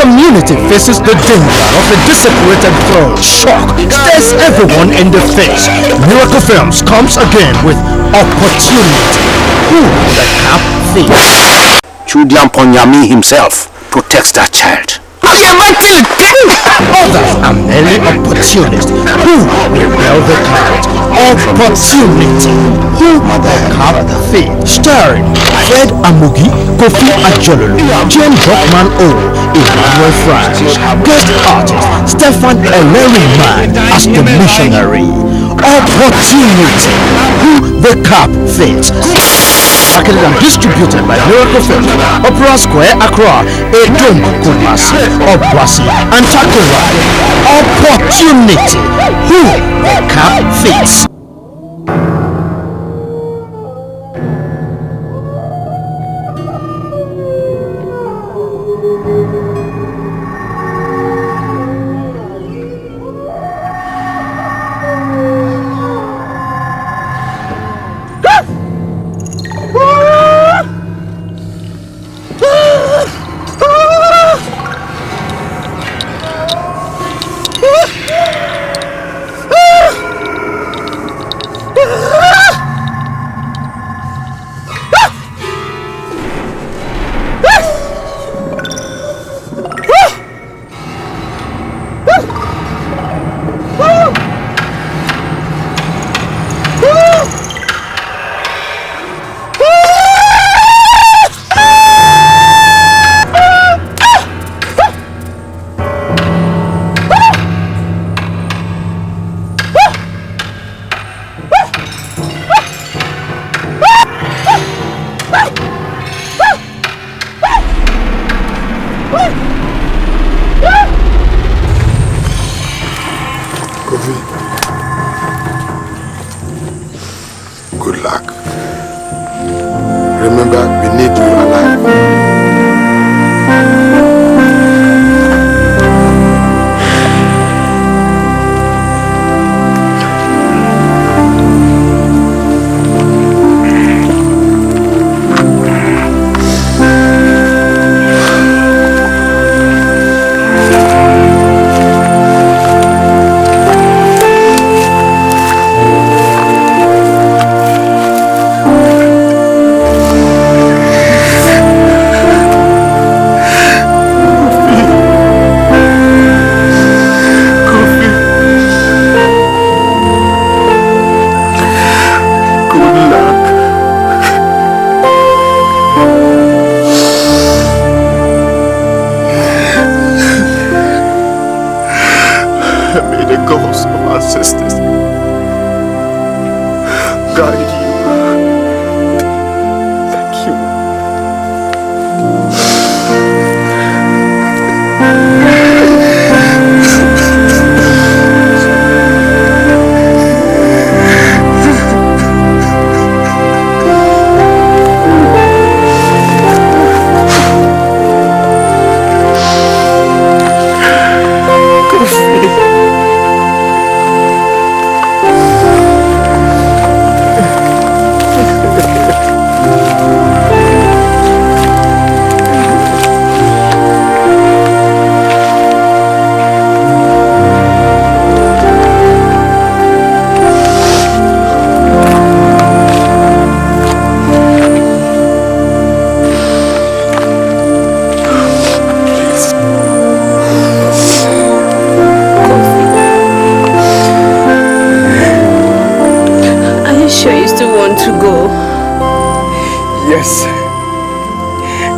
community faces the danger of a desecrated throne. Shock stares everyone in the face. Miracle Films comes again with Opportunity. Who the cap face? Chudian Ponyami himself protects that child. Others are merely opportunists who rebel the cloud. Opportunity. Who the cap fate. Starring Fred Amugi, Kofi Ajolulu, Jane BUCKMAN Emmanuel France. Guest artist Stefan Eleriman as the missionary. Opportunity. Who the cap fate. Marketed and distributed by Miracle Films, Opera Square, Accra, ADOM, Kumasi, Obwasi, and Takura. Opportunity. Who the cap fits. Good luck. Remember, we need you alive.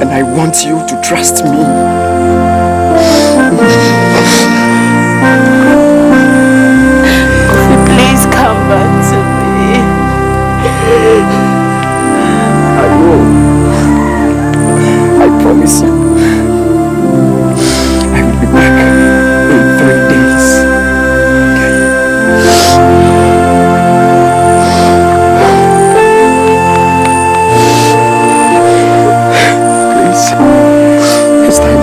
And I want you to trust me. Please come back to me. I will. I promise you. I will be back in 3 days. Please. It's time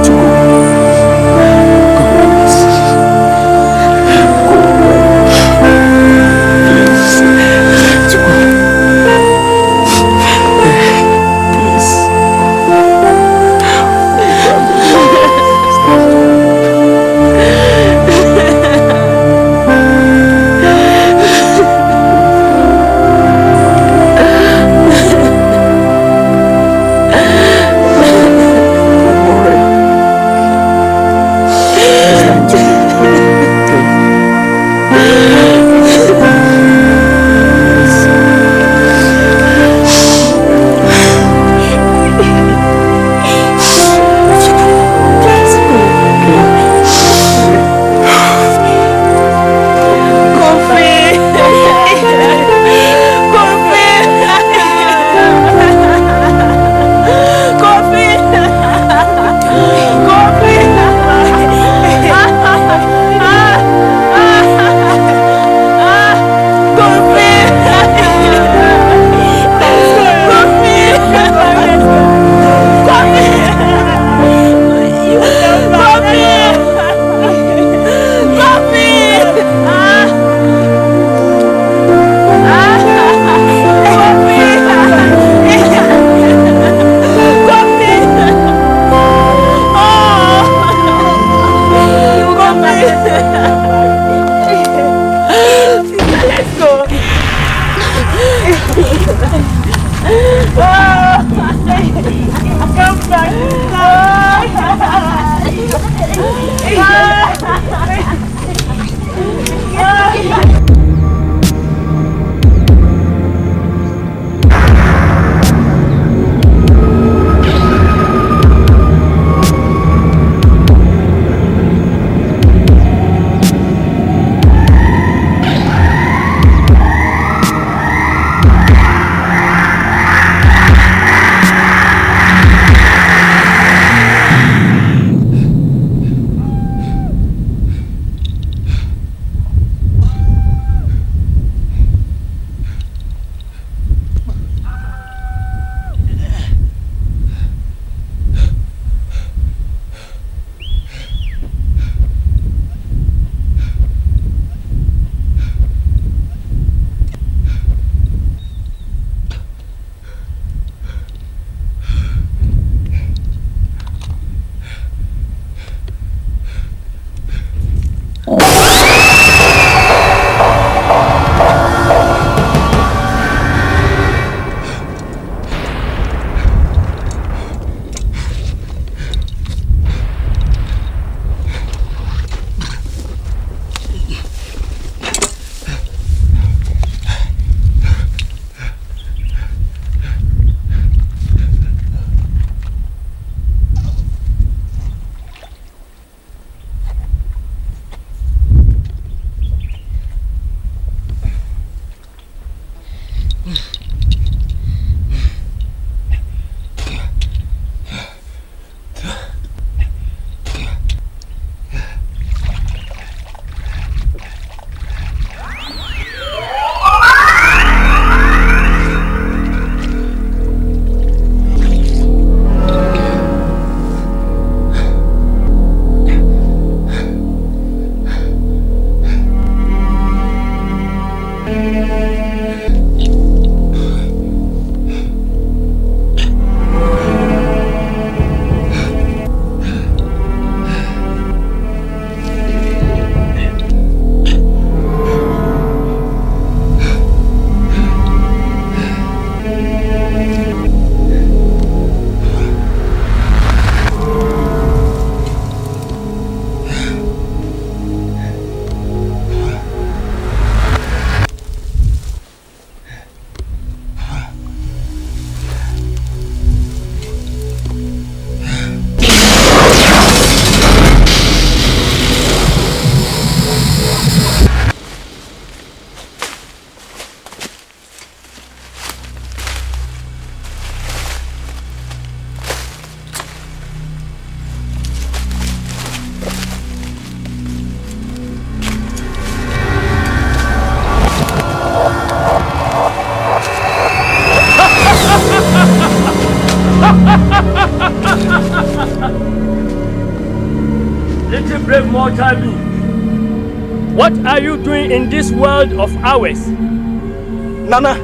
Little brave mortal being, what are you doing in this world of ours? Nana,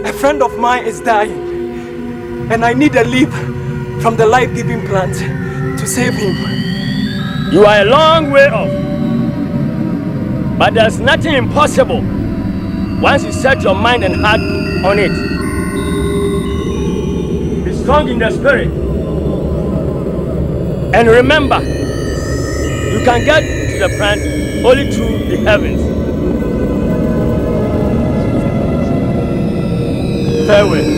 a friend of mine is dying, and I need a leaf from the life-giving plant to save him. You are a long way off, but there's nothing impossible once you set your mind and heart on it. Be strong in the spirit, and remember, you can get to the plant only through the heavens. Farewell.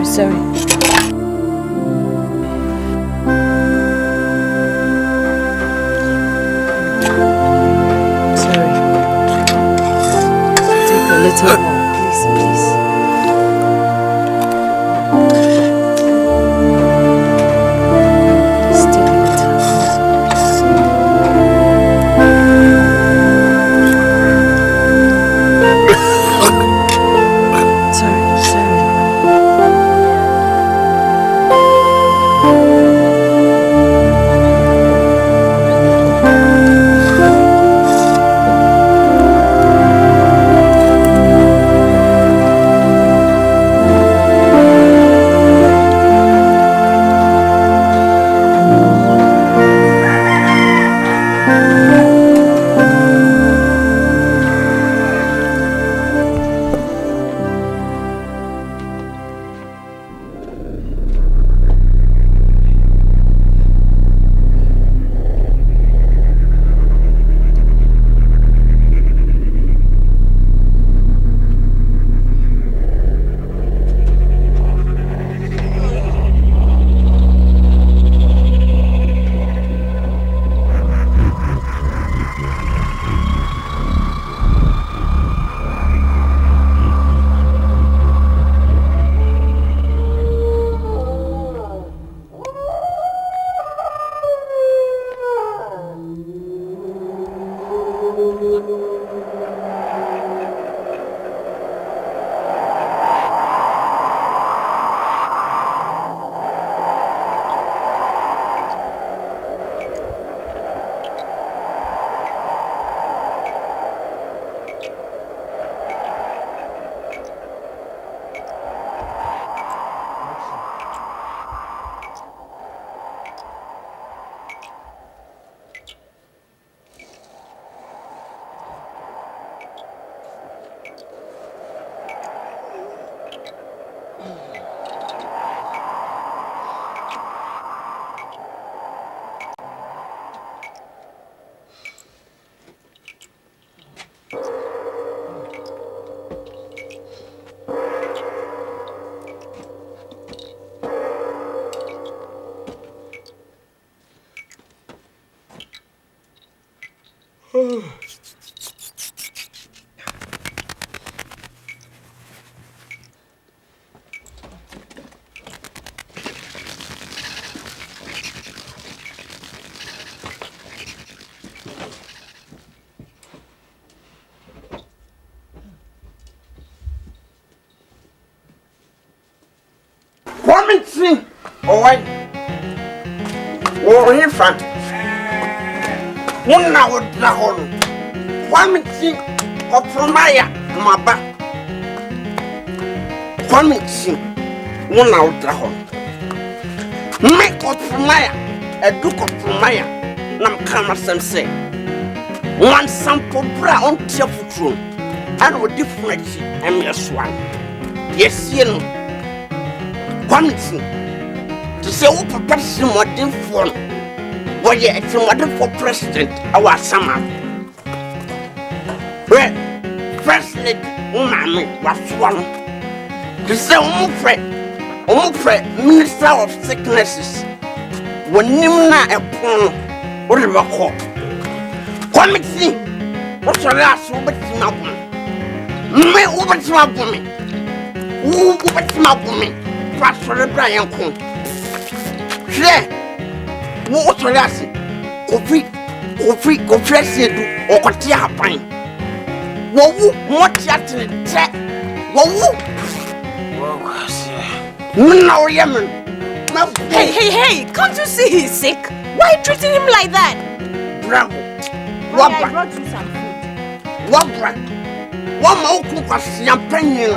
Sorry. Take a little more, please. Just take a little more. Sorry. see. Oh, wait. Oh, in front. One hour, Drahon. One thing of Maya, my back. One thing. 1 hour, Drahon. Make up for Maya, a duke of Maya. Nam Kama say. One sample brown tearful throne. And with different and yes, one. Yes, you know. One thing. To say, what person what different. Why, it's a wonderful president, our summer. Well, first lady, woman, was one. To say, Minister of Sicknesses. When Nimna upon whatever call. Committee, what's your last over to my woman? Me over to my woman. Who over to my woman? What's for the Brian Coon? Share. What's your last? Coffee, or Cotia Pine. Whoa, what yet? Whoa. No, Yemen. Hey, can't you see he's sick? Why are you treating him like that? Bravo. I brought you some food. What? One more cook was champagne.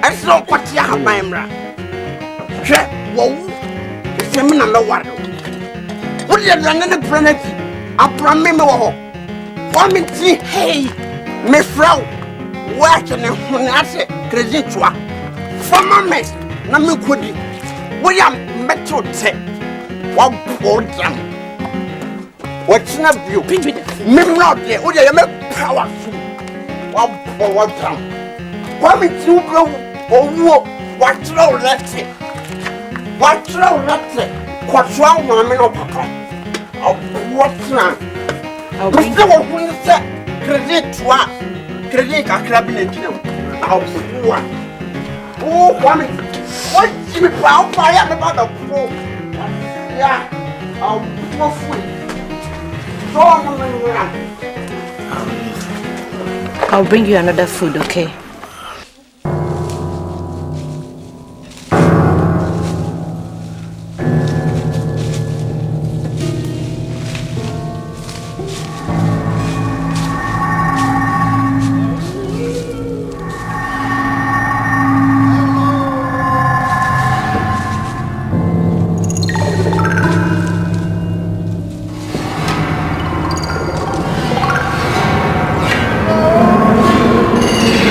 I saw what you have, my bra. Check, whoa. The same number one. What are you running the planet? I promise you. One minute, hey, Miss Frau. Watching him when I say, crazy to her. For my mess, Namu Kudi. William Metro Tech. What poor jam. What's not you? Maybe not there. Oh, you make powerful. What jam? Come to go. Oh, what's wrong? Let's it. What's wrong? Let's it. What's wrong, Mamma? What's wrong? Mr. What will you say? Credit to us. Credit a cabinet. I'll see what. Oh, what's you found by about the fool? Yeah, I'll go free. I'll bring you another food, okay?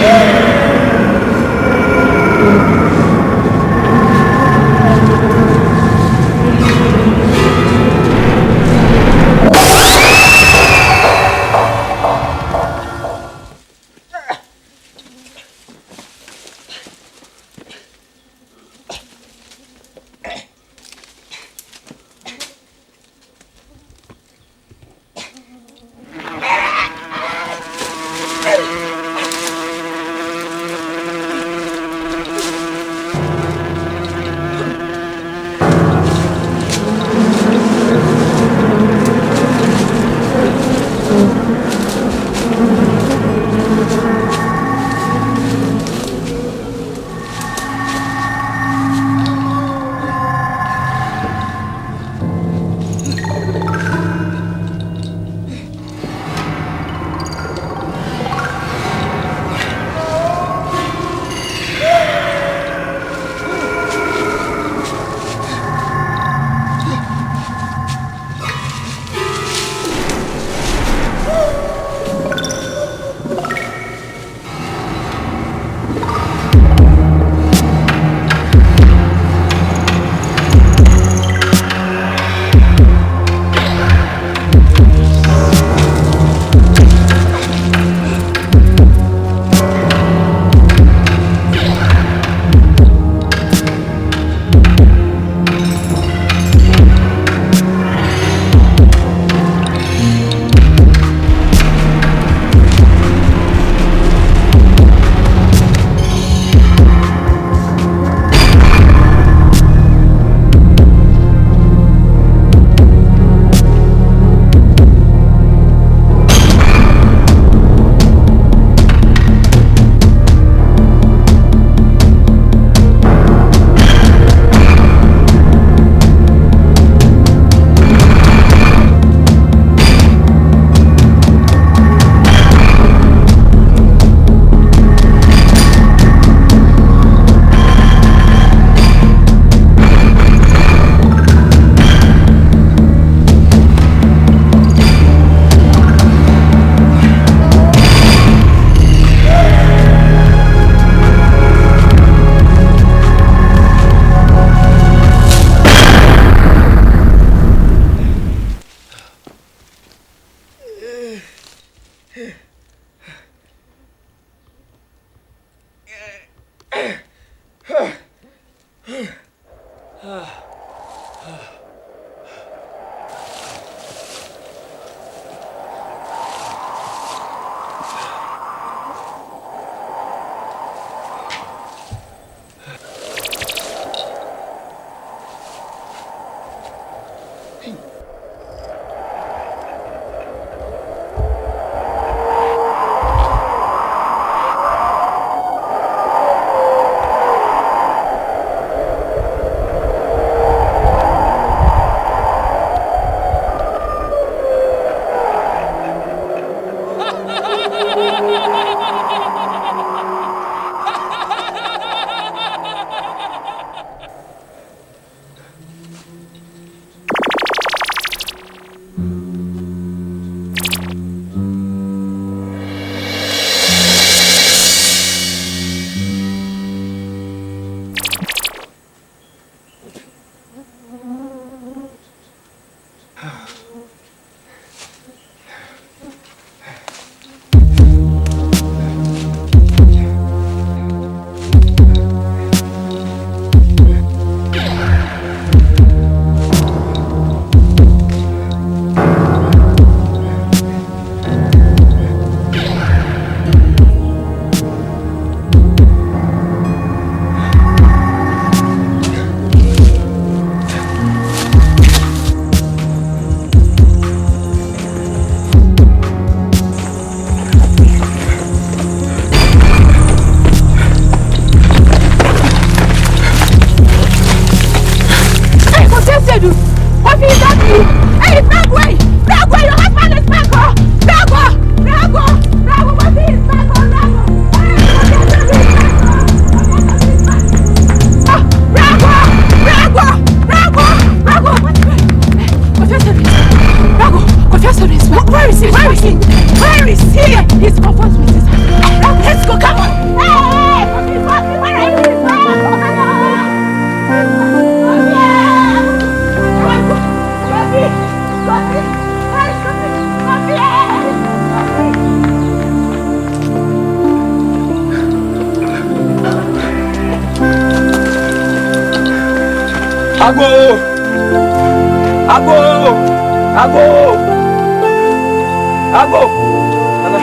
Yeah. Where is he? Where is he? Where is he? He's confused with his hand. Let's go, come on. Hey! Where are you? Ago! Nana,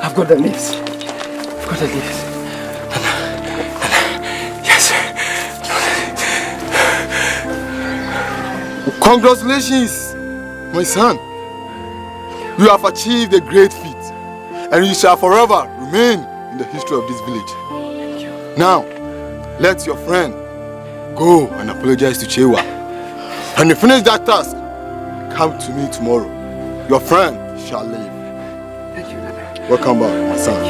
I've got the leaves. I've got the leaves. Nana, yes. Congratulations, my son. You have achieved a great feat, and you shall forever remain in the history of this village. Thank you. Now, let your friend go and apologize to Chewa. When you finish that task, come to me tomorrow. Your friend shall live. Thank you, Nana. Welcome back, my son.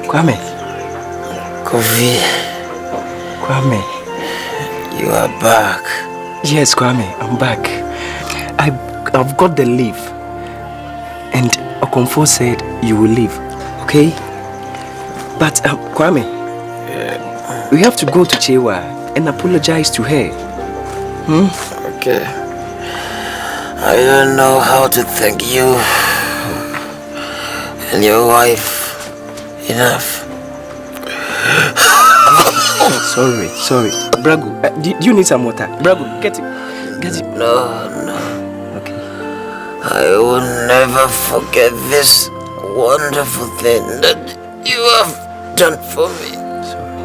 Kwame. Kofi. Kwame. You are back. Yes, Kwame, I'm back. I've got the leave. And Okonfo said you will leave, okay? But Kwame, we have to go to Chewa and apologize to her. Okay. I don't know how to thank you and your wife enough. Sorry. Bragu, do you need some water? Bragu, get it. No. Okay. I will never forget this wonderful thing that you have done for me. Sorry.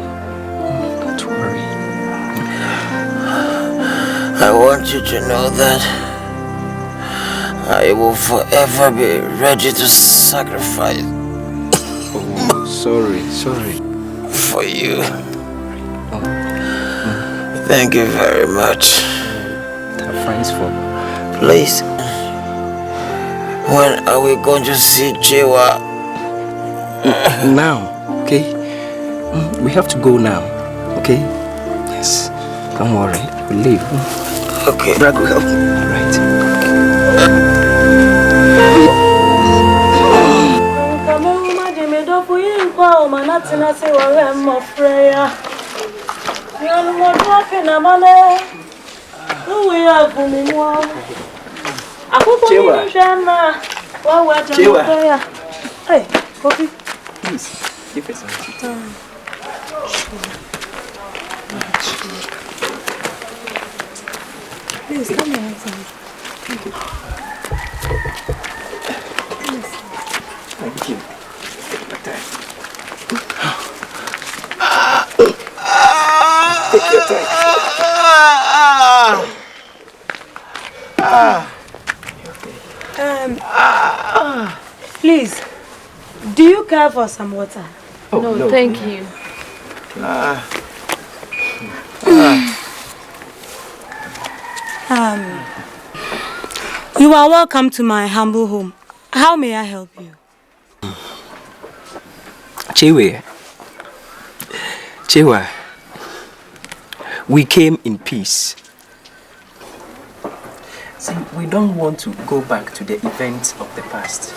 Don't worry. I want you to know that I will forever be ready to sacrifice. Oh, sorry. For you. Thank you very much. Thanks for. Please, when are we going to see Chewa? Now, okay? We have to go now, okay? Yes. Don't worry, we'll leave. Okay. Bragu, help me. Right. Chewa. Hey, Kofi. Please, give us some tea. Please, come on. Thank you. Take my time. Take your time. Please, do you care for some water? Oh, no, thank you. You are welcome to my humble home. How may I help you? Chewa, we came in peace. See, we don't want to go back to the events of the past.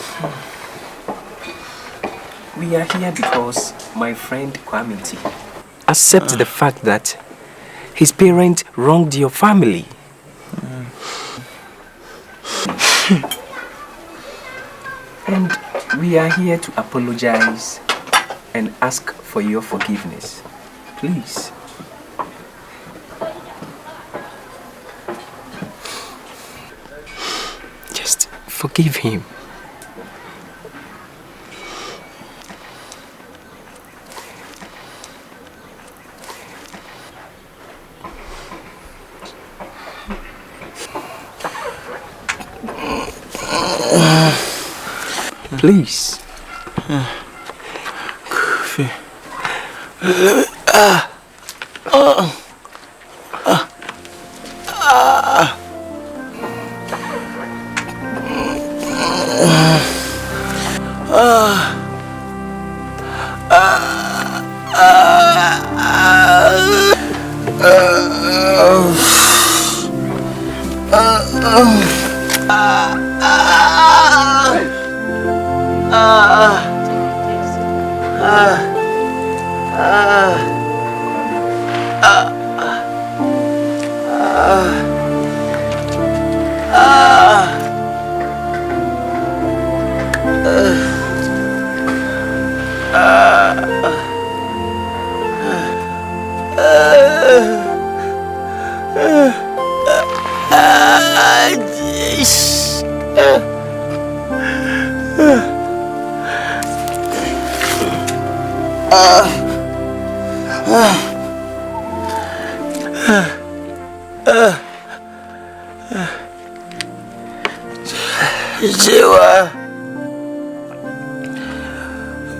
We are here because my friend Kwame accepts the fact that his parents wronged your family. And we are here to apologize and ask for your forgiveness. Please. Just forgive him. Please. Jiwa,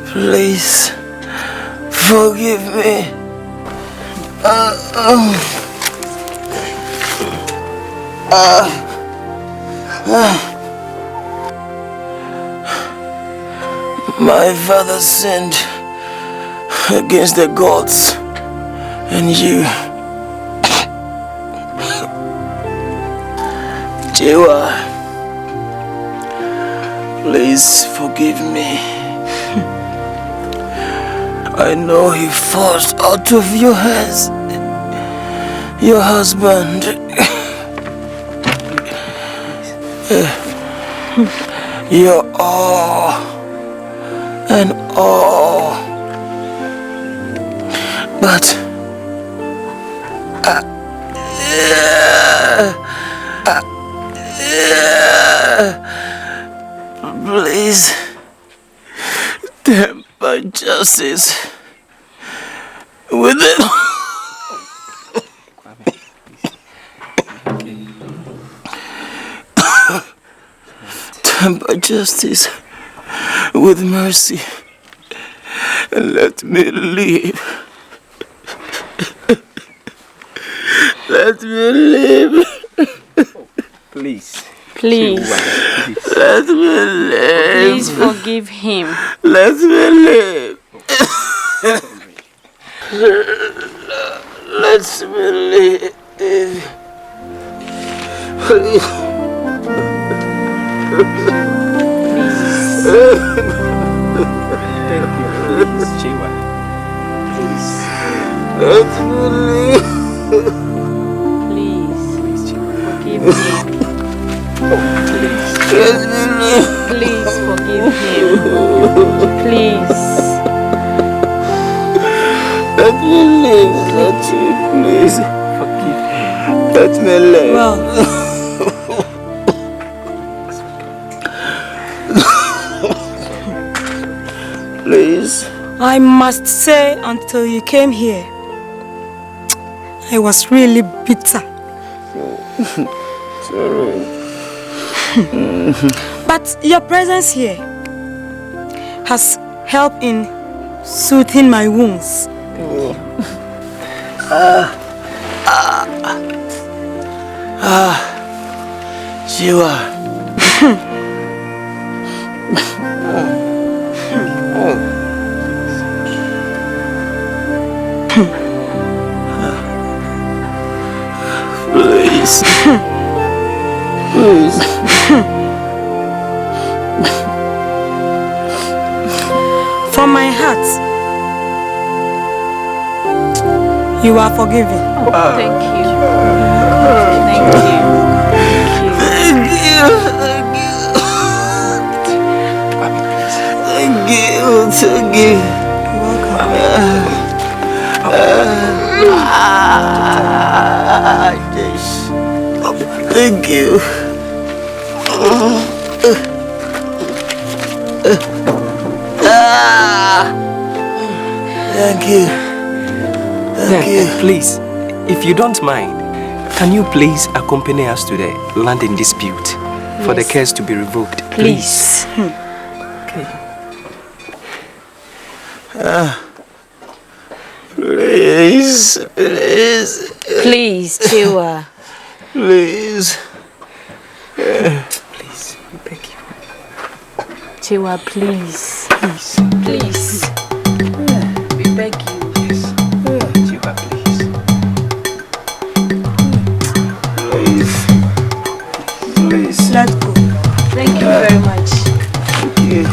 please forgive me. My father sinned against the gods and you. Jiwa, please forgive me. I know he forced out of your hands your husband. You're all and all. But please temper justice with it. Temper justice with mercy and let me live. Let me live. Please. Please. Let me live. Please forgive him. Let me live. Let me live. Please. Please, Jiwa. Please. Let me live. Please. Forgive him. Please. Let me live. Please forgive him. Please. Let me live. Let me please. Forgive him. Let me live. Well. Please. I must say, until you came here, I was really bitter. Sorry. But your presence here has helped in soothing my wounds. Jiwa. Please. Please. From my heart, you are forgiven. Thank you. Thank you. Thank you. Thank you. Thank you. Thank you. Thank you. Thank you. Please, if you don't mind, can you please accompany us to the landing dispute for the case to be revoked? Please. Okay. Please. Please. Please, Jiwa. Please. Please, we beg you. Chewa, please. Please. We beg you. Yes. Chewa, please. Please. Let's go. Thank you very much. Thank you.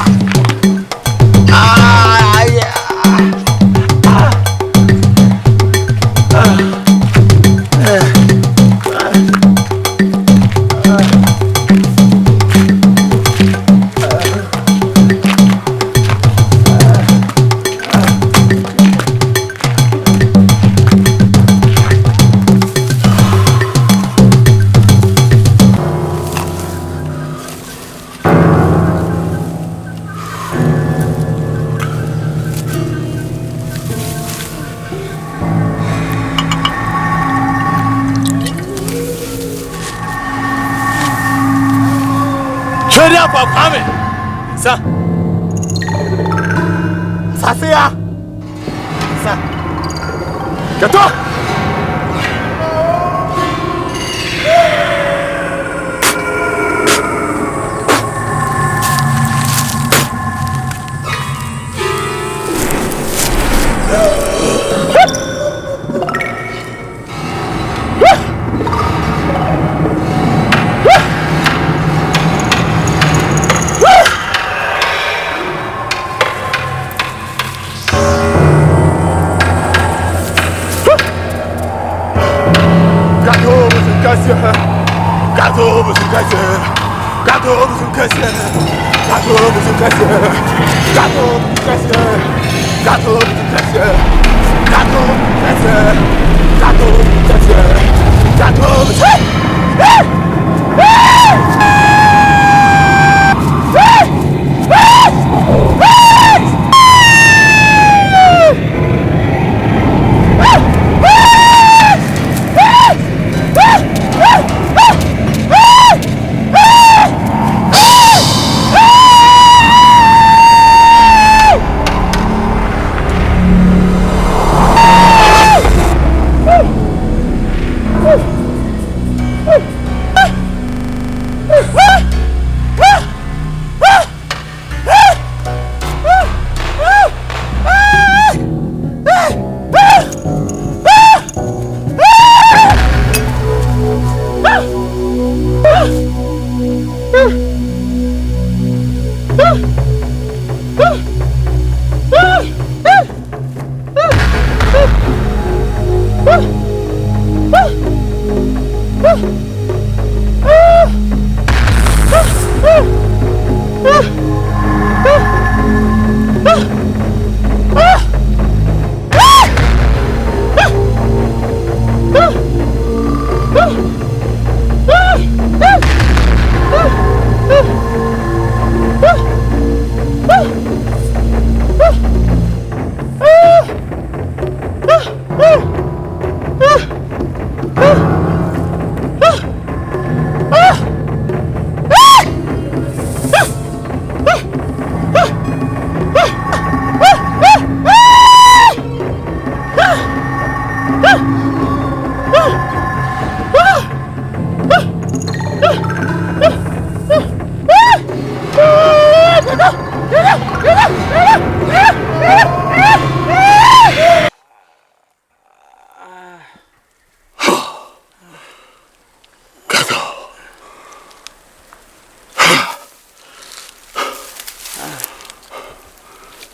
Sir. Safia. Sir. Get up.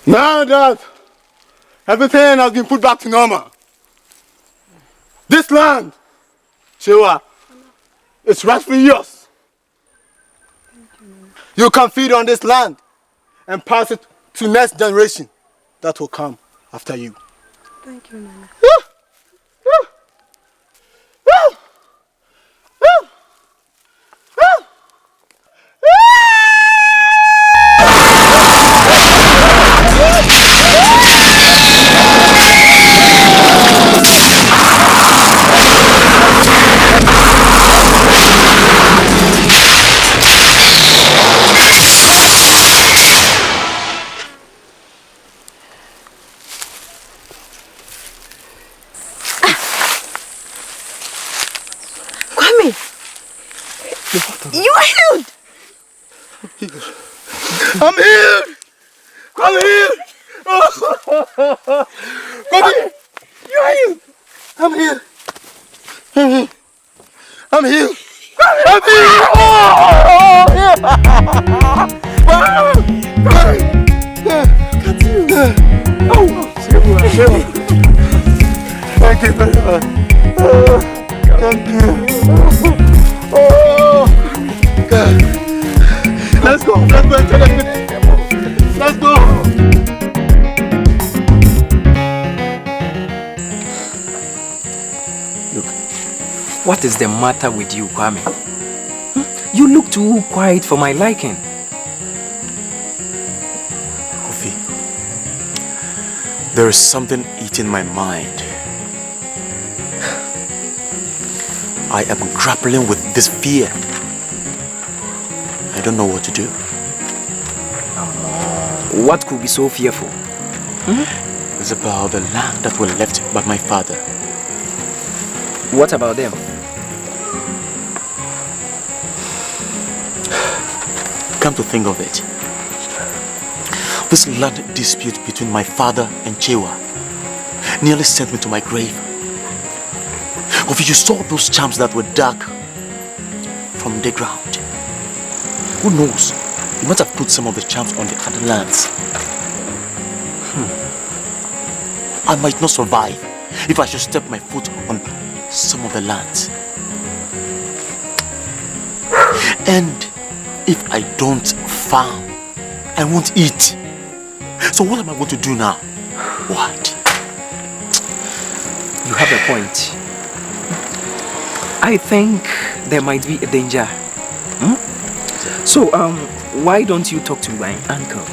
Now that everything has been put back to normal, this land, Shewa, it's rightfully yours. You can feed on this land and pass it to next generation that will come after you. Thank you, Nana. You are healed. I'm healed. I'm healed. Bobby, You are healed. I'm healed. I'm healed. I'm healed. Thank you very much. Thank you. Oh, God. Let's go. Let's go and tell everything. Let's go. Look, what is the matter with you, Kwame? You look too quiet for my liking. Kofi, there is something eating my mind. I am grappling with this fear. I don't know what to do. What could be so fearful? It's about the land that were left by my father. What about them? Come to think of it, this land dispute between my father and Chewa nearly sent me to my grave. If you saw those charms that were dug from the ground, who knows, you might have put some of the charms on the other lands. I might not survive if I should step my foot on some of the lands. And if I don't farm, I won't eat. So what am I going to do now? What? You have a point. I think there might be a danger. So, why don't you talk to my uncle?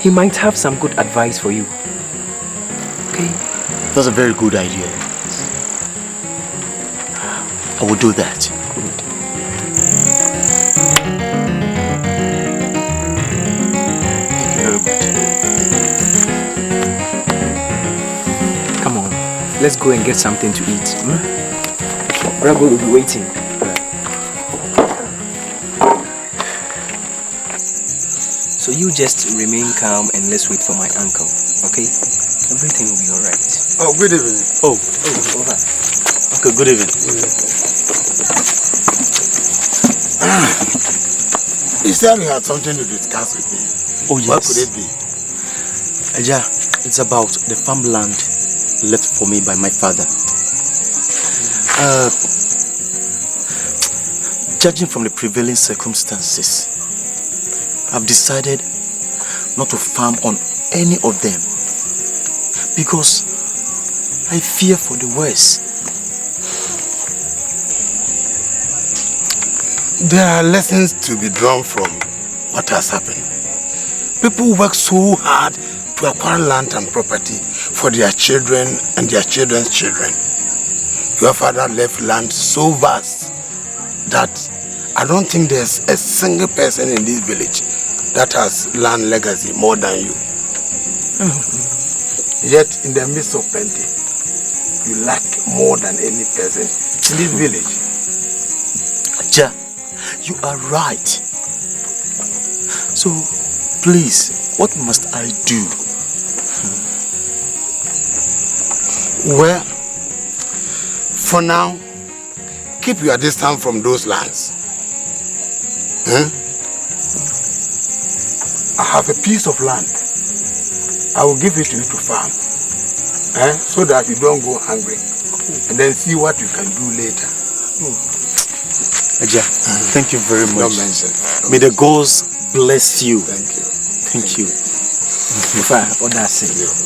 He might have some good advice for you. Okay? That's a very good idea. I will do that. Good. Thank you very much. Come on, let's go and get something to eat. Rago will be waiting. So you just remain calm and let's wait for my uncle, okay? Everything will be alright. Oh, good evening. Oh, Over. okay, good evening. You said you had something to discuss with me. Oh, yes. What could it be? Yeah, it's about the farmland left for me by my father. Judging from the prevailing circumstances, I've decided not to farm on any of them because I fear for the worst. There are lessons to be drawn from what has happened. People work so hard to acquire land and property for their children and their children's children. Your father left land so vast that I don't think there's a single person in this village that has land legacy more than you. Yet in the midst of plenty, you lack more than any person in this village. Ja, you are right. So, please, what must I do? Well, for now, keep your distance from those lands. I have a piece of land. I will give it to you to farm. So that you don't go hungry. And then see what you can do later. Aja, thank you very much. Don't mention. May the gods bless you. Thank you. Thank you. What that's it.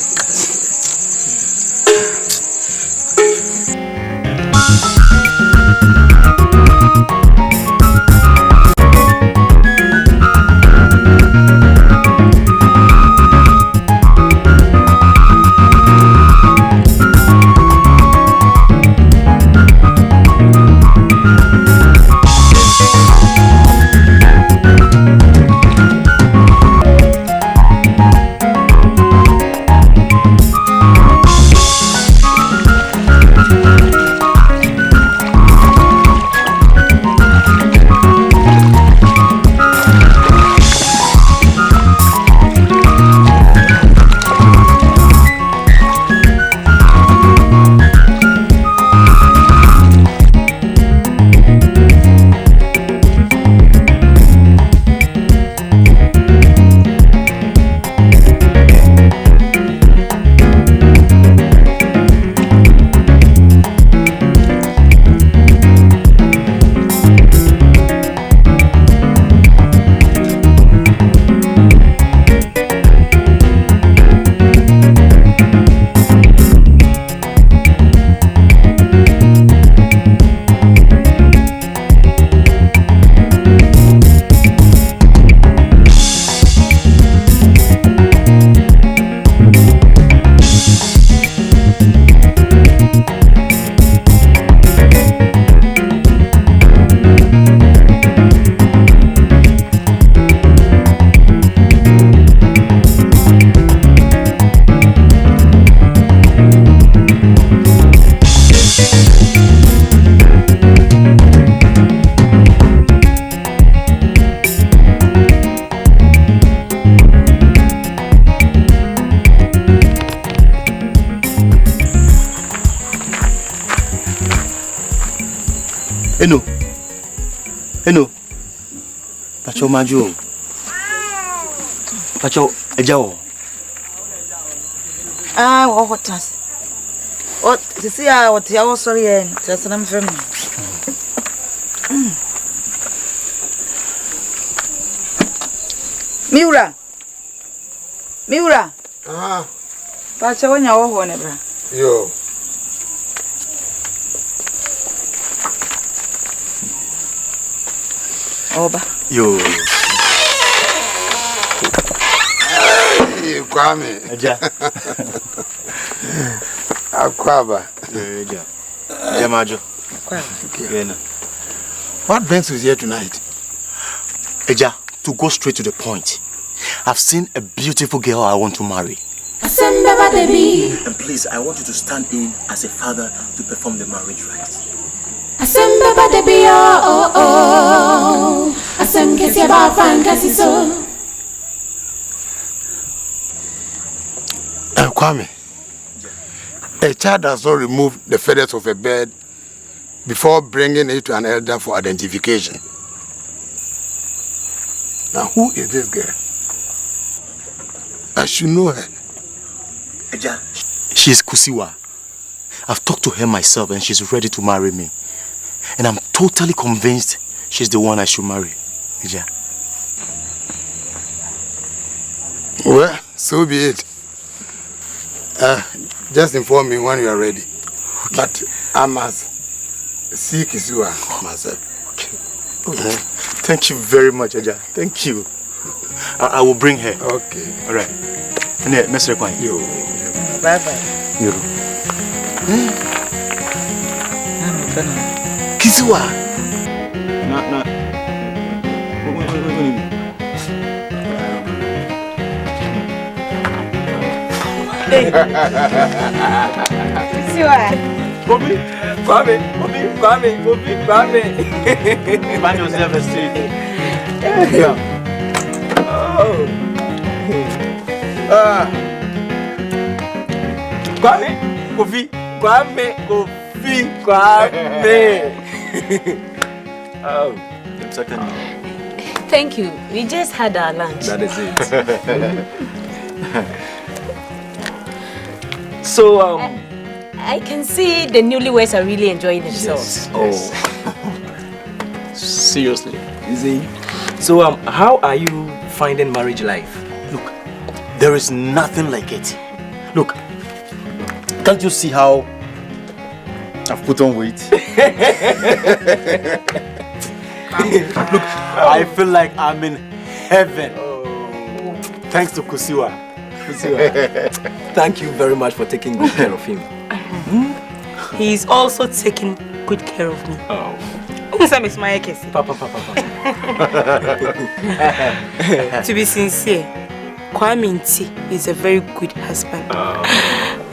Pacho Majo. Pacho Ejao. What does? What to see what you was sorry and just an family. Miura. Pacho when you are never. Yo. Oba. Yo. Hey, Kwame. Aja. Akwaba. Aja. Jamajo. Okay. What brings us here tonight? Aja, to go straight to the point. I've seen a beautiful girl I want to marry. And please, I want you to stand in as a father to perform the marriage rites. Kwame, a child does not remove the feathers of a bird before bringing it to an elder for identification. Now, who is this girl? I should know her. Eja, she is Kusiwa. I've talked to her myself and she's ready to marry me. And I'm totally convinced she's the one I should marry. Eja. Well, so be it. Just inform me when you are ready. Okay. But I must see Kusiwa myself. Okay. Thank you very much, Eja. Thank you. I will bring her. Okay. All right. Mr. Kwan. Yo. Bye-bye. Yo. Kisiwa. No. Kisiwa. Kwame. Man yourself a street. Yeah. Kwame. Oh, thank you. We just had our lunch. That is it. So, I can see the newlyweds are really enjoying themselves. Yes. Oh. Seriously. Easy. So, how are you finding marriage life? Look, there is nothing like it. Look, can't you see how I've put on weight? Look, I feel like I'm in heaven. Thanks to Kusiwa. Thank you very much for taking good care of him. He is also taking good care of me. Oh. Papa. To be sincere, Kwame is a very good husband.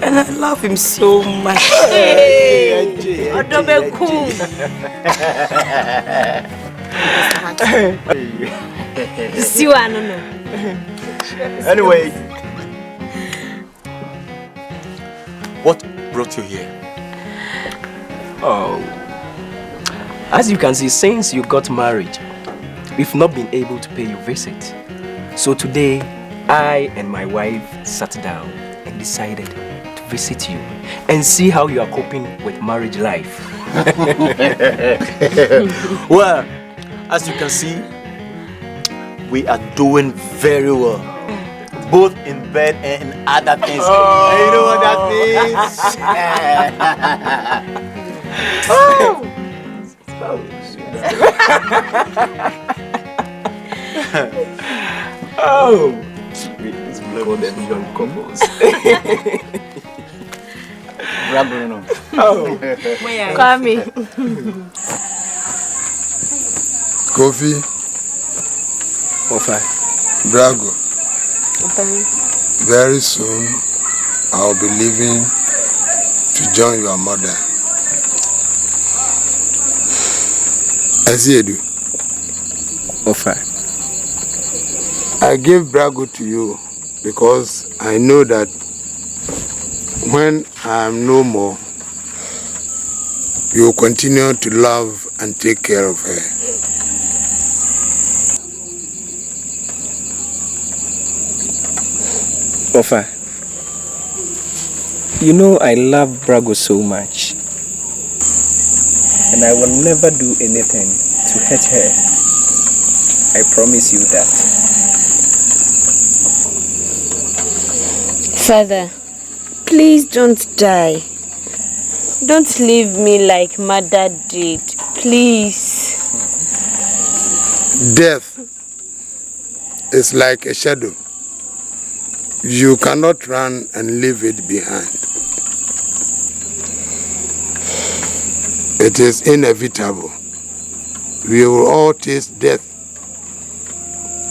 And I love him so much. Hey! Adobe cool. See what I don't know. Anyway, what brought you here? Oh, as you can see, since you got married, we've not been able to pay you a visit. So today, I and my wife sat down and decided to visit you and see how you are coping with marriage life. Well, as you can see, we are doing very well, both in bed and in other things. Oh. And you know what that means? Oh, it's for them young couples. Oh, Kwame. Kofi. Ofa. Brago. Very soon, I'll be leaving to join your mother. Asiedu. Ofa. I gave Brago to you because I know that when I am no more, you will continue to love and take care of her. Ofa, you know I love Brago so much. And I will never do anything to hurt her. I promise you that. Father, please don't die. Don't leave me like Mother did. Please. Death is like a shadow. You cannot run and leave it behind. It is inevitable. We will all taste death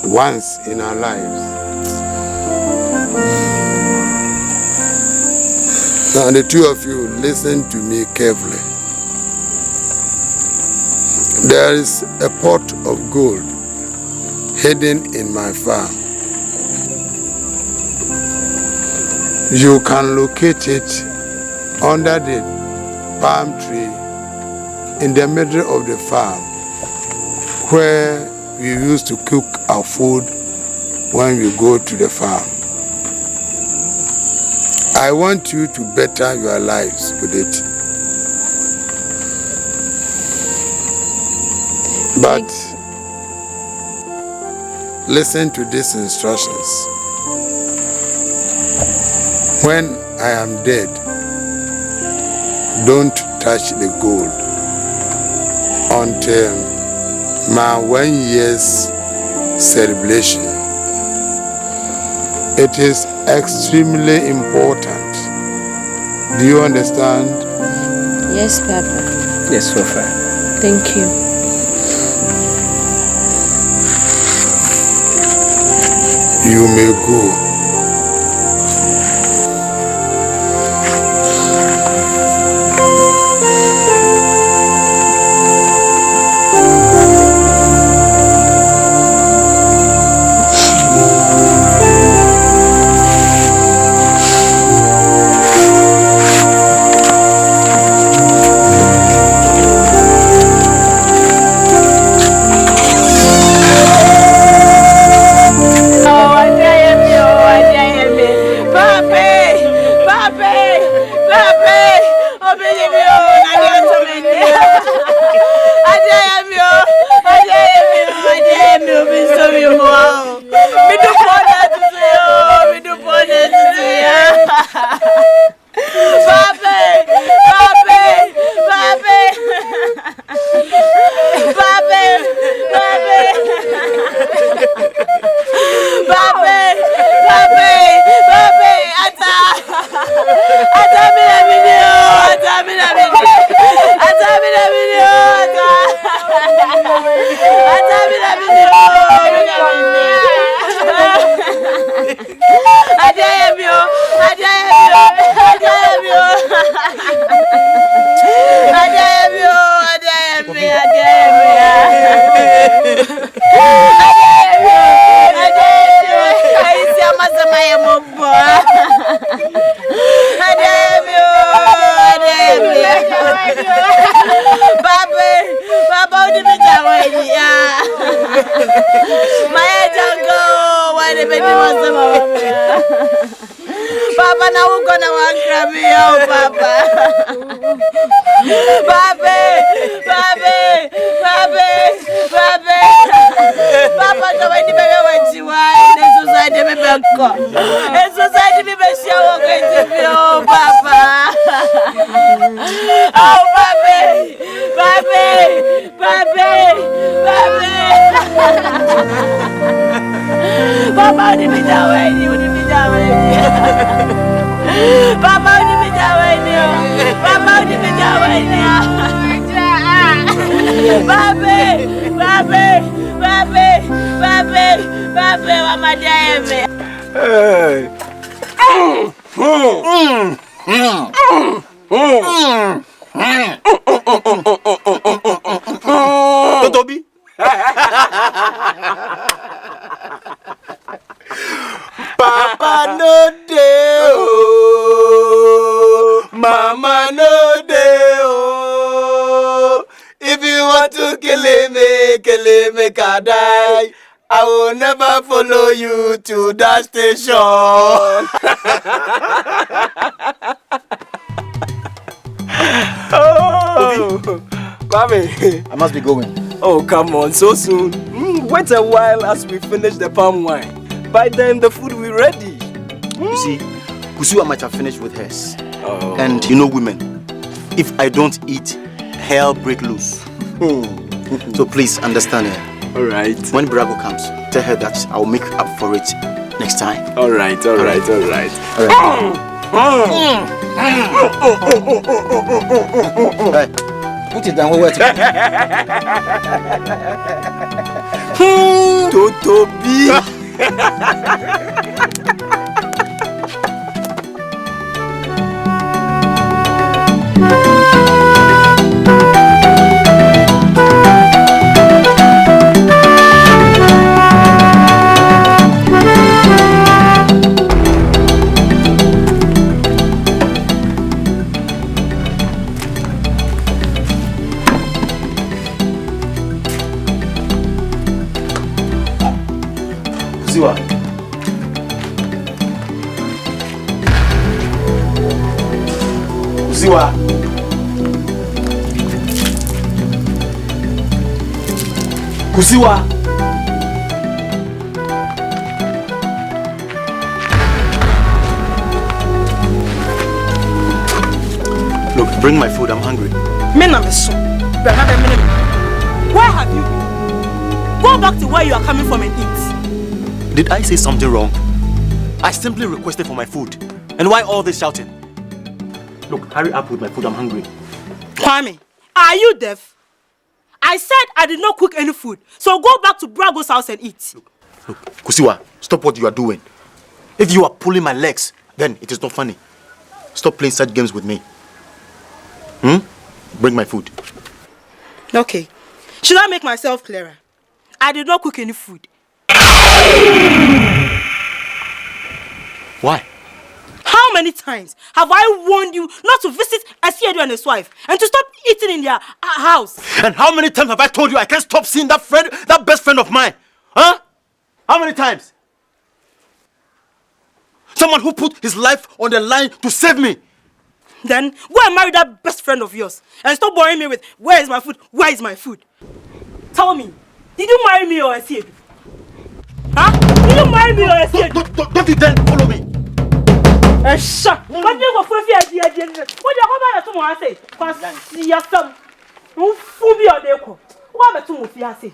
once in our lives. Now the two of you, listen to me carefully. There is a pot of gold hidden in my farm. You can locate it under the palm tree in the middle of the farm where we used to cook our food when we go to the farm. I want you to better your lives with it. But listen to these instructions. When I am dead, don't touch the gold until my 1 year's celebration. It is extremely important. Do you understand? Yes, Papa. Yes, Sofa. Thank you. You may go. Papa, now we're gonna want grab me out, Papa. Papa, no any baby what you want. The society me beko. The society me be show going to oh, Papa. Oh, Papa, you be that way, you be that way. Papa, you be that way, Papa, you be that way, Babe, Mama, Diane. Toby. Papa no dey oh, Mama no dey oh. If you want kele make I die. I will never follow you to that station. Oh, Kwame. I must be going. Oh, come on, so soon. Wait a while as we finish the palm wine. By then, the food will be ready. You see, Kusiwa might have finished with hers. Oh. And you know women, if I don't eat, hell break loose. So please understand her. Alright. When Brago comes, tell her that I'll make up for it next time. Alright. Hey, put it down. We'll wait. Totobi. Kusiwa. Kusiwa. Look, bring my food. I'm hungry. Where have you been? Go back to where you are coming from and eat. Did I say something wrong? I simply requested for my food. And why all this shouting? Look, hurry up with my food. I'm hungry. Kwame, are you deaf? I said I did not cook any food. So go back to Brago's house and eat. Look, Kusiwa, stop what you are doing. If you are pulling my legs, then it is not funny. Stop playing such games with me. Bring my food. Okay. Should I make myself clearer? I did not cook any food. Why? How many times have I warned you not to visit Asiedu and his wife and to stop eating in their house? And how many times have I told you I can't stop seeing that best friend of mine? Huh? How many times? Someone who put his life on the line to save me. Then go and marry that best friend of yours and stop boring me with where is my food? Where is my food? Tell me, did you marry me or Asiedu? Huh? Did you marry me or Asiedu? Don't you then follow me. Shut! What do you go for fear? What do you come on say? Cause you have some who fool me or they go. What about to move here? Say.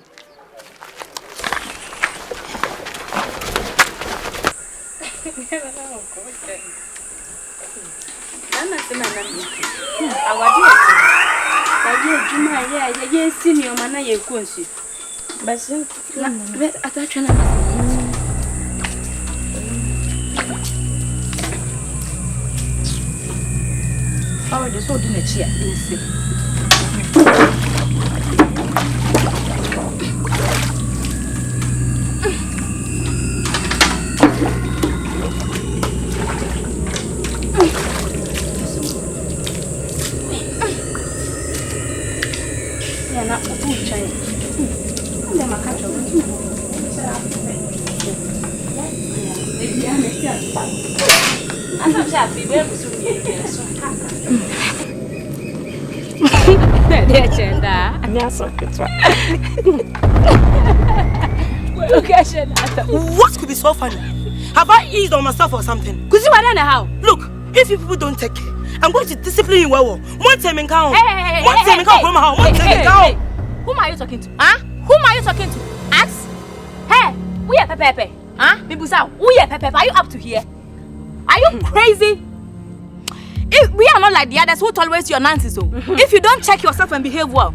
Oh, this will do the chair. Yeah, not the food chain. Then my catch over to I'm not happy. Where was you? What could be so funny? Have I eased on myself or something? Because you are how? Look, if you people don't take care, I'm going to discipline you well. One time in count. Hey. Whom are you talking to? Huh? Whom are you talking to? Ask? Hey, we are Pepe. Huh? Bibusa, we are Pepe. Are you up to here? Are you crazy? If we are not like the others who tolerate your nonsense, so if you don't check yourself and behave well,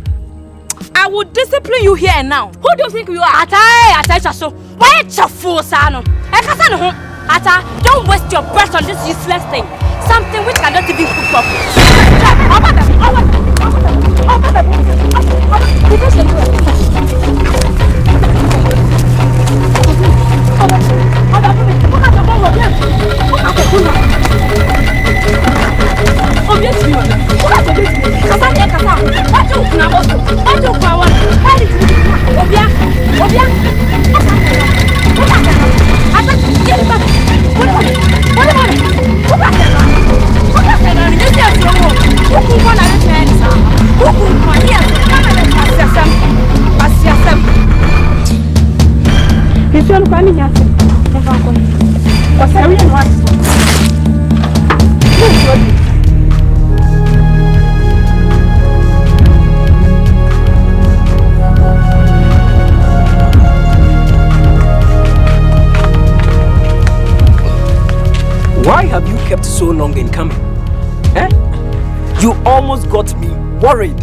I will discipline you here and now. Who do you think you are? Ata, so why you fool, Sano? Ata, don't waste your breath on this useless thing. Something which cannot even cook properly. Monsieur le Premier ministre, on va encore. On s'est rien noir. Why have you kept so long in coming? Eh? You almost got me worried.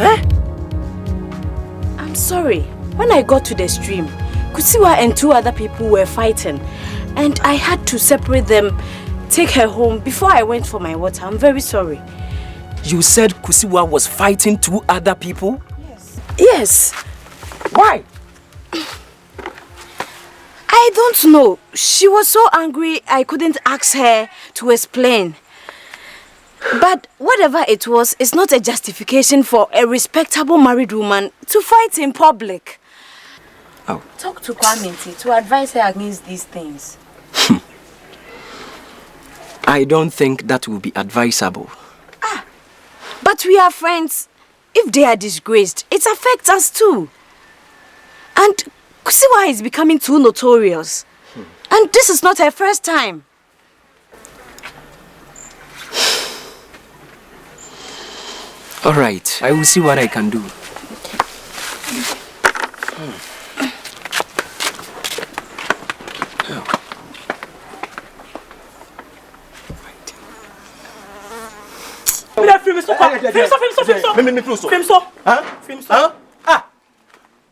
Eh? I'm sorry. When I got to the stream, Kusiwa and 2 other people were fighting, and I had to separate them, take her home before I went for my water. I'm very sorry. You said Kusiwa was fighting 2 other people? Yes. Yes. Why? I don't know. She was so angry I couldn't ask her to explain. But whatever it was, it's not a justification for a respectable married woman to fight in public. Oh. Talk to Kwame to advise her against these things. I don't think that will be advisable. But we are friends. If they are disgraced, it affects us too. And Kusiwa is becoming too notorious. And this is not her first time. All right, I will see what I can do.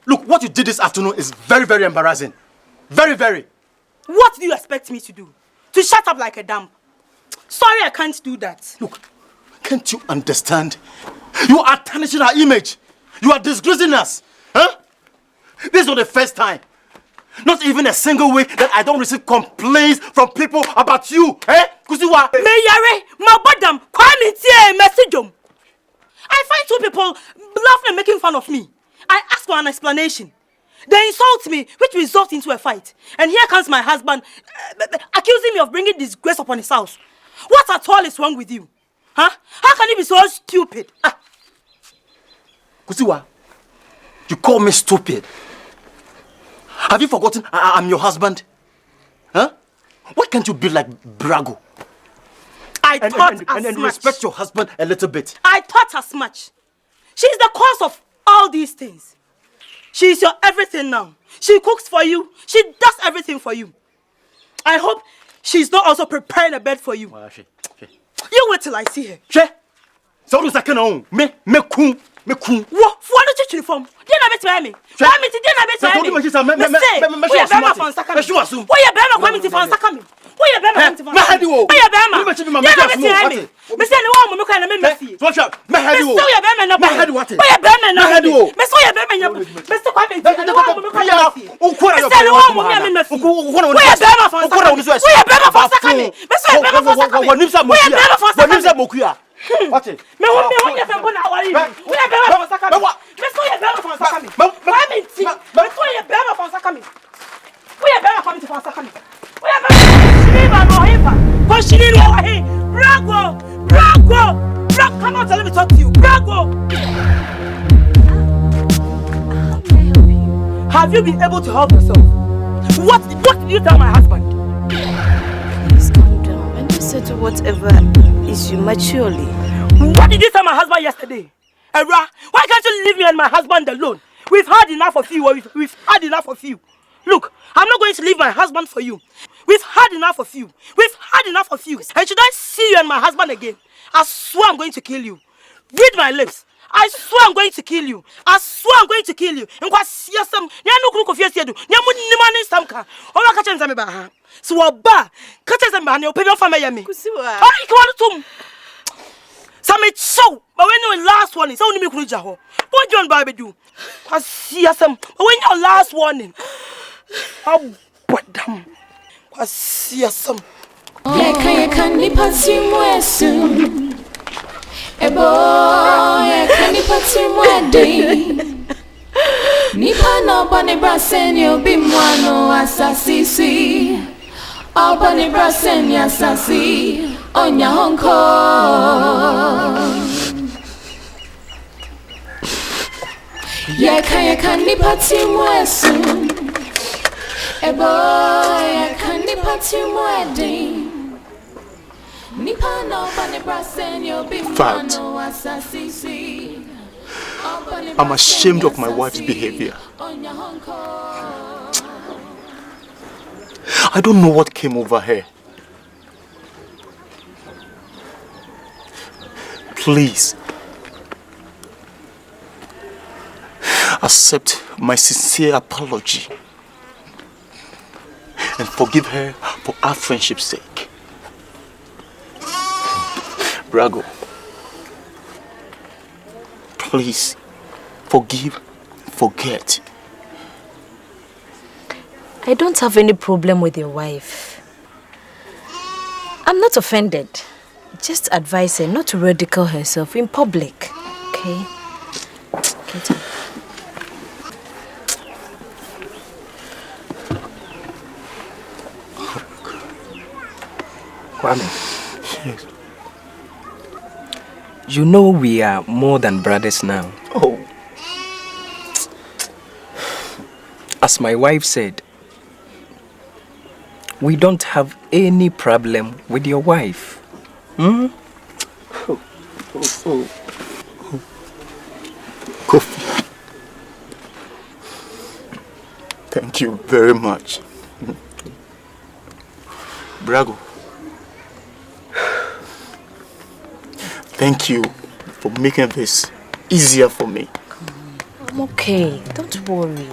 Look, what you did this afternoon is very, very embarrassing. Very, very. What do you expect me to do? To shut up like a dump? Sorry, I can't do that. Look, can't you understand? You are tarnishing our image. You are disgracing us. Huh? This is not the first time. Not even a single week that I don't receive complaints from people about you. Eh? Kusiwa. Meyare, my badam, Kwame message. I find 2 people laughing and making fun of me. I ask for an explanation. They insult me, which results into a fight. And here comes my husband accusing me of bringing disgrace upon his house. What at all is wrong with you? Huh? How can you be so stupid? Kusiwa, you call me stupid. Have you forgotten I'm your husband? Huh? Why can't you be like Brago? I thought as much. And respect your husband a little bit. I thought as much. She's the cause of all these things. She's your everything now. She cooks for you. She does everything for you. I hope she's not also preparing a bed for you. You wait till I see her. So do second me kun. What? For the church uniform. Did I bet me? Why me? Did I bet me? Let's say. We are Bema from Sakami. We are Bema coming from Sakami. We are Bema coming from Sakami. We are Bema. Did I bet me? Mister, no one will come and make me. What's up? Mahadu. Mister, we are Bema. No. We are Bema. No. Mister, we are Bema. Mister, Kwame. No one will come and make me. Mister, no one will come and make me. We are Bema from Sakami. We are Bema from Sakami. Mister, we are Bema from Sakami. We are Bema from Sakami. What is? Me want your family now. We are Bema from Sakami. Mister, we are Bema from Sakami. Kwame, Mister, we are Bema from Sakami. We are Bema coming to Sakami. We are Bema. Brago! Come out and let me talk to you. Brago! Have you been able to help yourself? What did you tell my husband? Please calm down and settle whatever issue maturely. What did you tell my husband yesterday? Era, why can't you leave me and my husband alone? We've had enough of you. We've had enough of you. Look, I'm not going to leave my husband for you. We've had enough of you. We've had enough of you. And should I see you and my husband again, I swear I'm going to kill you. Read my lips. I swear I'm going to kill you. I swear I'm going to kill you. And what see some Nyanuku of Yesu, Nyamun Samka, or catching some about so a bar, catches a man, you pay off for Miami. How you want to some it's so, but when your last one is only me Kujaho. What John Bible do? I see some, but when your last warning. How what damn? I see some. Can you pass him soon? A boy, can you pass him wedding? Nipa no bunny brassen, you'll be one assassin. All bunny brassen, assassin on your Hong Kong. Yeah, can you pass him soon? boy, can you put your wedding? Fact, I'm ashamed of my wife's behavior. I don't know what came over her. Please, accept my sincere apology and forgive her for our friendship's sake. Brago, please forgive, forget. I don't have any problem with your wife. I'm not offended. Just advise her not to ridicule herself in public, okay? Get up. Kwame. Yes. You know we are more than brothers now. Oh. As my wife said, we don't have any problem with your wife. Hmm? Kofi, thank you very much. Brago, thank you for making this easier for me. I'm okay, don't worry.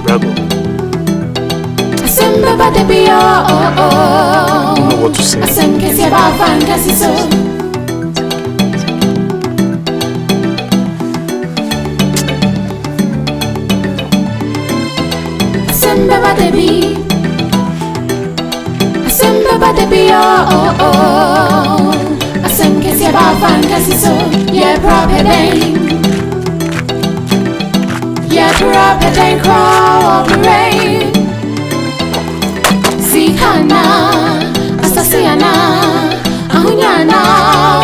Brago, I don't know what to say. Zikana, Asasiana, Ahunyana,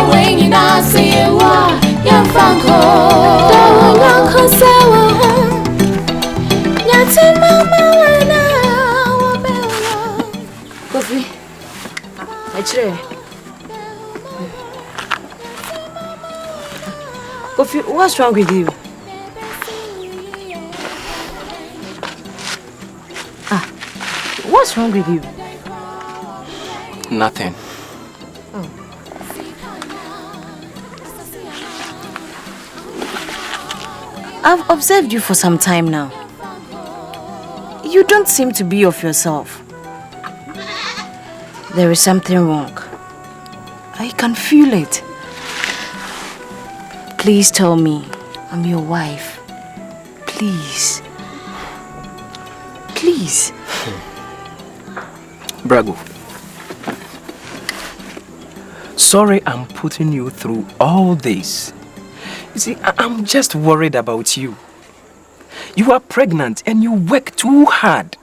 Wayna, Sewa, Yanfanko, Yanko Sewa, Yatima, Kofi, Achre. Kofi, what's wrong with you? What's wrong with you? Nothing. Oh. I've observed you for some time now. You don't seem to be of yourself. There is something wrong. I can feel it. Please tell me I'm your wife. Please. Please. Brago, sorry I'm putting you through all this. You see, I'm just worried about you. You are pregnant and you work too hard.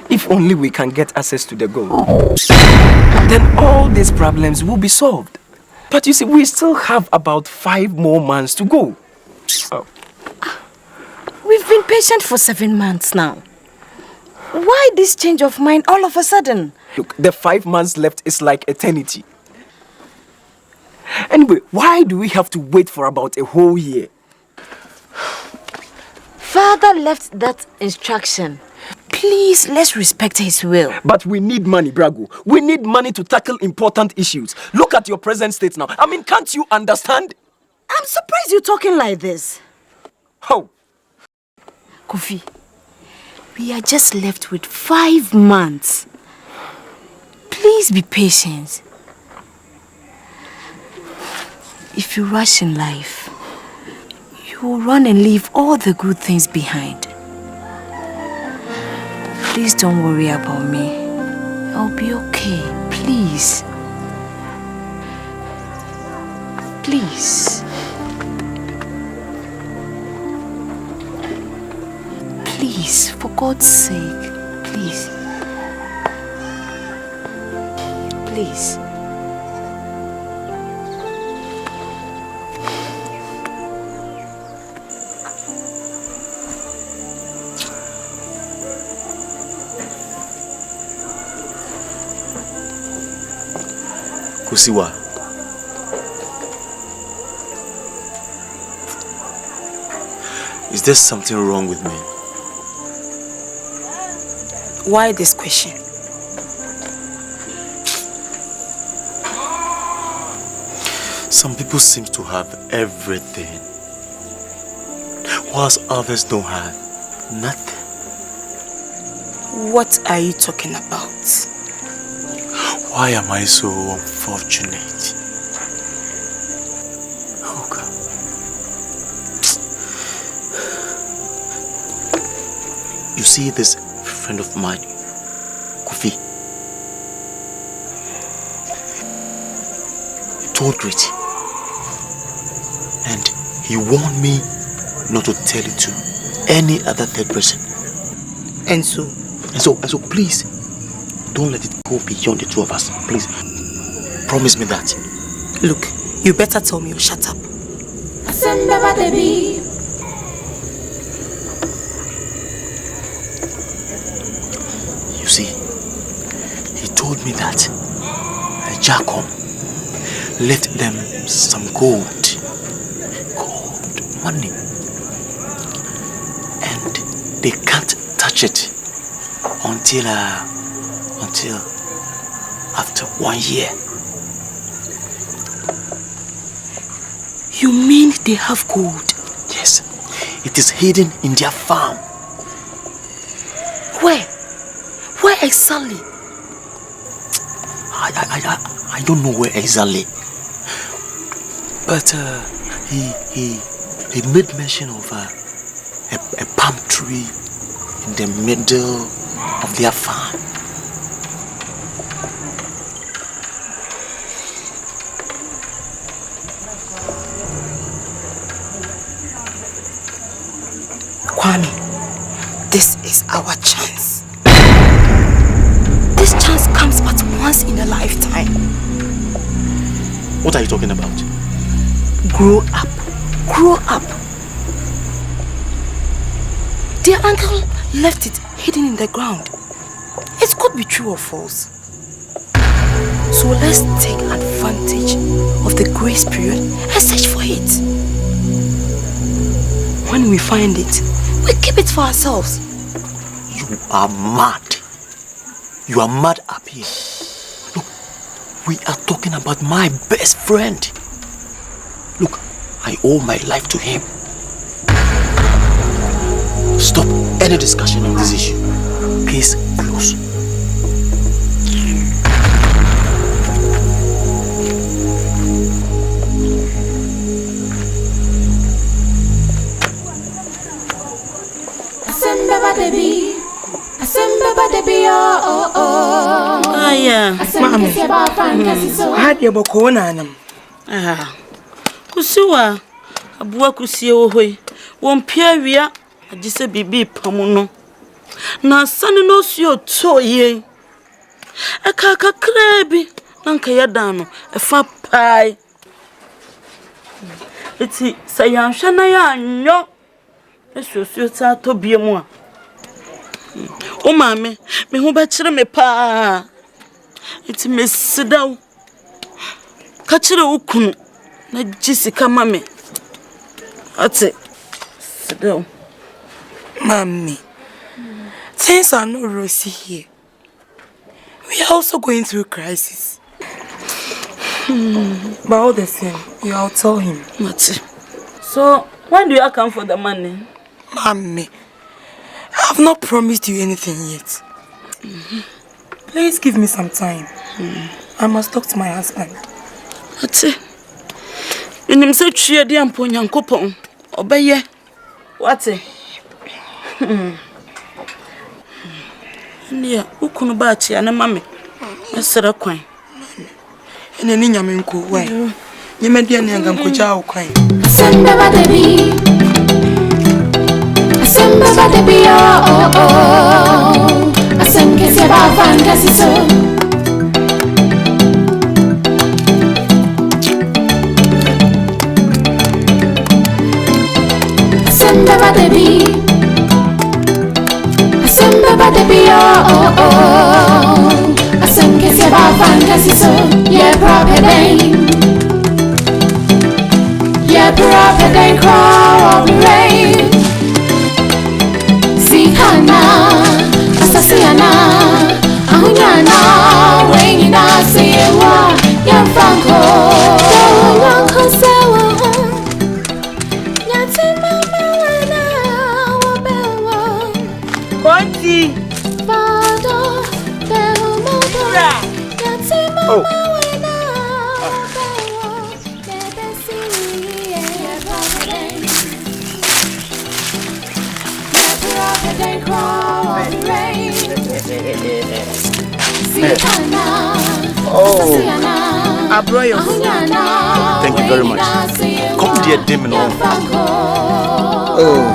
If only we can get access to the gold, then all these problems will be solved. But you see, we still have about 5 more months to go. Oh. We've been patient for 7 months now. Why this change of mind all of a sudden? Look, the 5 months left is like eternity. Anyway, why do we have to wait for about a whole year? Father left that instruction. Please, let's respect his will. But we need money, Brago. We need money to tackle important issues. Look at your present state now. I mean, can't you understand? I'm surprised you're talking like this. How? Kofi, we are just left with 5 months. Please be patient. If you rush in life, you will run and leave all the good things behind. Please don't worry about me. I'll be okay. Please. Please. Please, for God's sake, please. Please. Kusiwa. Is there something wrong with me? Why this question? Some people seem to have everything, whilst others don't have nothing. What are you talking about? Why am I so unfortunate? Oh God. You see this friend of mine, Kofi. He told Grit, and he warned me not to tell it to any other third person. And so please, don't let it go beyond the two of us. Please, promise me that. Look, you better tell me or shut up. You see, he told me that Jacob left them some gold money, and they can't touch it until after 1 year. You mean they have gold? Yes, it is hidden in their farm. Where? Where exactly? I don't know where exactly, but he made mention of a palm tree in the middle of their farm. Kwame, this is our chance. This chance comes but once in a lifetime. What are you talking about? Grow up. Grow up. Their uncle left it hidden in the ground. It could be true or false. So let's take advantage of the grace period and search for it. When we find it, we keep it for ourselves. You are mad. You are mad up here. Look, we are talking about my best friend. Look, I owe my life to him. Stop any discussion on this issue. Case closed. Kusiwa abua kusie ohoi wompia wia agise bibi pamuno na sane no suo toye aka kakrebi nanka yadano efa pai eti sayanhwe na ya anyo esuosuo ta to biemu a o mame me ho ba kire me pa eti mesidaw ka kire ukunu na jisika mame ate sidaw. Mommy, things are not rosy here. We are also going through crisis. But all the same, I'll tell him. So, when do you come for the money? Mommy, I have not promised you anything yet. Please give me some time. I must talk to my husband. Ate. Inim se tue de ampo nyankopon. Obeye. Wate. Ndia, ukunu ba chi ana mame. Esere kwan. Ene ni nyame nko wa. Nyeme dia ne ngam ko ja wo kwan. Asemba ba debi. Asemba ba debi oh. Asemke se ba vanga siso. Asemba ba debi. Asemba ba debi oh. Asemke se ba vanga siso. Yeah, problem. Yeah, prophet crawl of rain. Sikana, Asasiana, Ahunyana, when you not see a war, young Franco, young Cosewa, Yatima, Quanti, Father, Yatima, Oh. Thank you very much. Come dear Demon. Oh,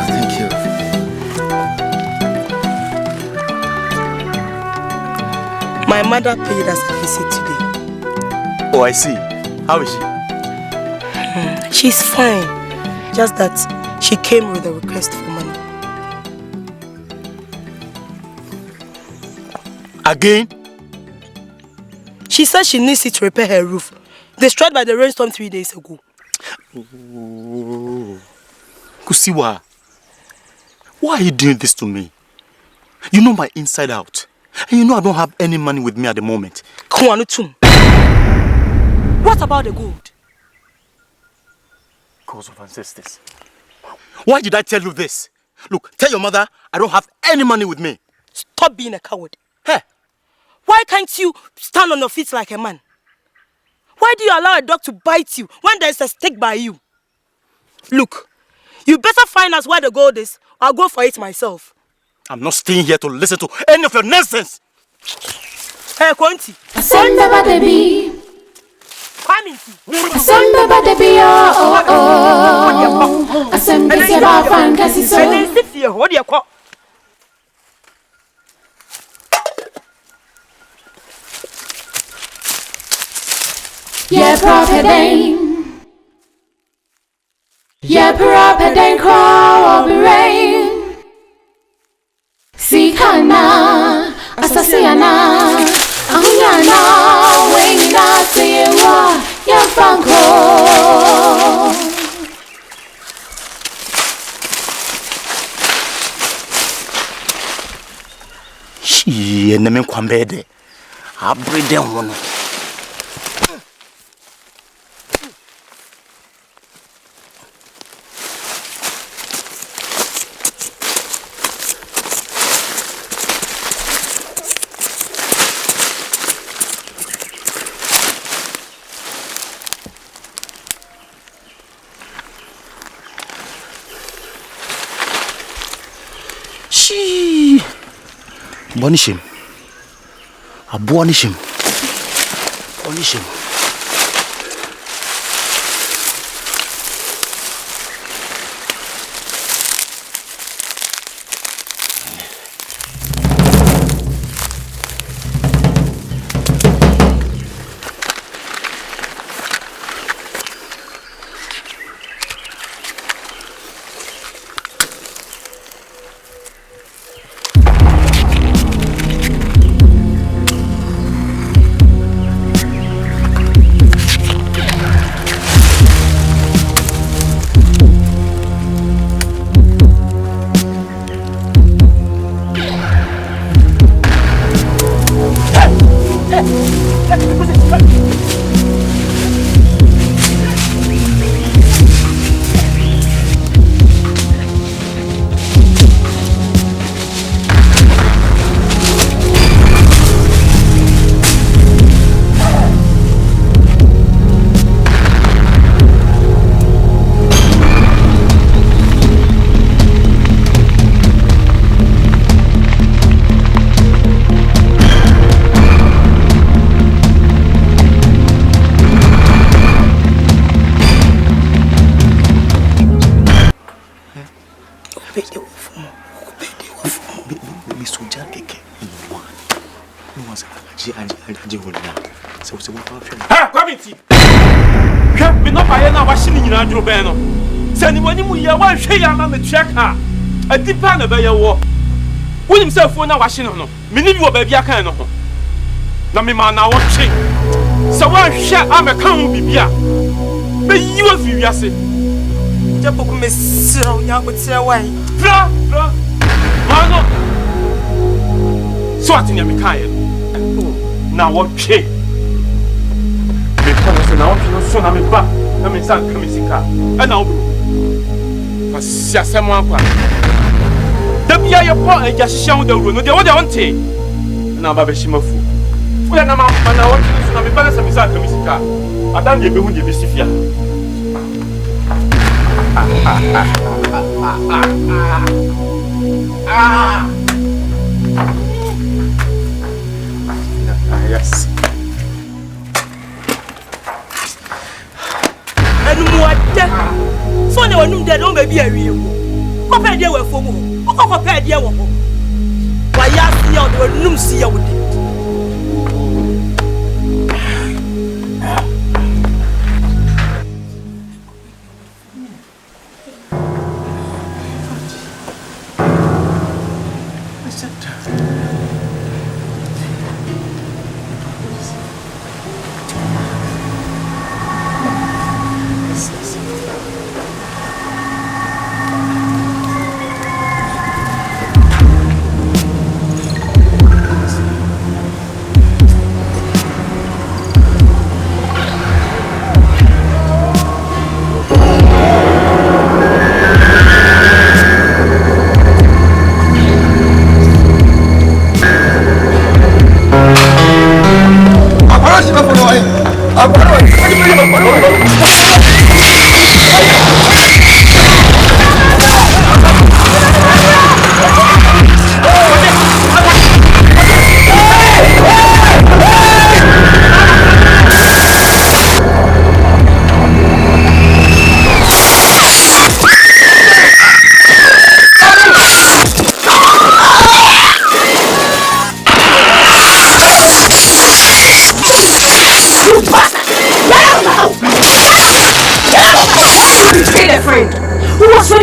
thank you. My mother paid us a visit today. Oh, I see. How is she? She's fine. Just that she came with a request for money. Again? She said she needs it to repair her roof, destroyed by the rainstorm 3 days ago. Oh. Kusiwa, why are you doing this to me? You know my inside out. And you know I don't have any money with me at the moment. What about the gold? Cause of ancestors. Why did I tell you this? Look, tell your mother I don't have any money with me. Stop being a coward. Hey. Why can't you stand on your feet like a man? Why do you allow a dog to bite you when there's a stick by you? Look, you better find out where the gold is. I'll go for it myself. I'm not staying here to listen to any of your nonsense. Hey, Kwanti. Asanda badebi. Kwame. Asanda badebi oh. Asanda seba fangasi so. And sit here. What do you call? Yeah, prophet aim. Yeah, prophet aim crawl of rain. Sikana, Asasiana, Ahunyana, when you not see a war, young Franco. She and the kwambede. I breed them one. Punish him. I punish him. Punish him. A deep pan of your war. Will himself for now washing on. Many of baby I can know. Namima now watching. So why share I'm a come bibia. But you have you say. Japo me siro nya ko tire wai. Fra. Mano. So ati nya me kan. Na what che. Me kan so na what no so na me ba. Na me san ka me sika. E na obu. Fa siasem akwa. Da bia ye po e ja hihye wo da wuro no de wo de wonte. Na ba be shimafu. Oya na ma na what so na me ba na sa me san ka me sika. Adam de be hu de be sifia. Yes. And what? So no one dead on baby a real. Compare there were for more. Compare there one. Why you see out the room see you with it.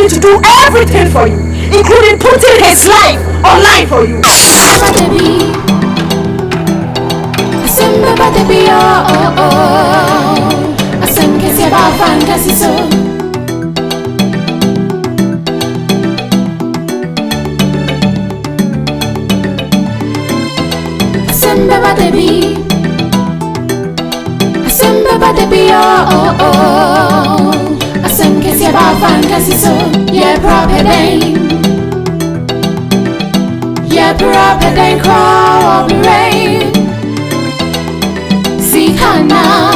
To do everything for you, including putting his life online for you. Yeah, proper day, crawl, rain. See, Hannah.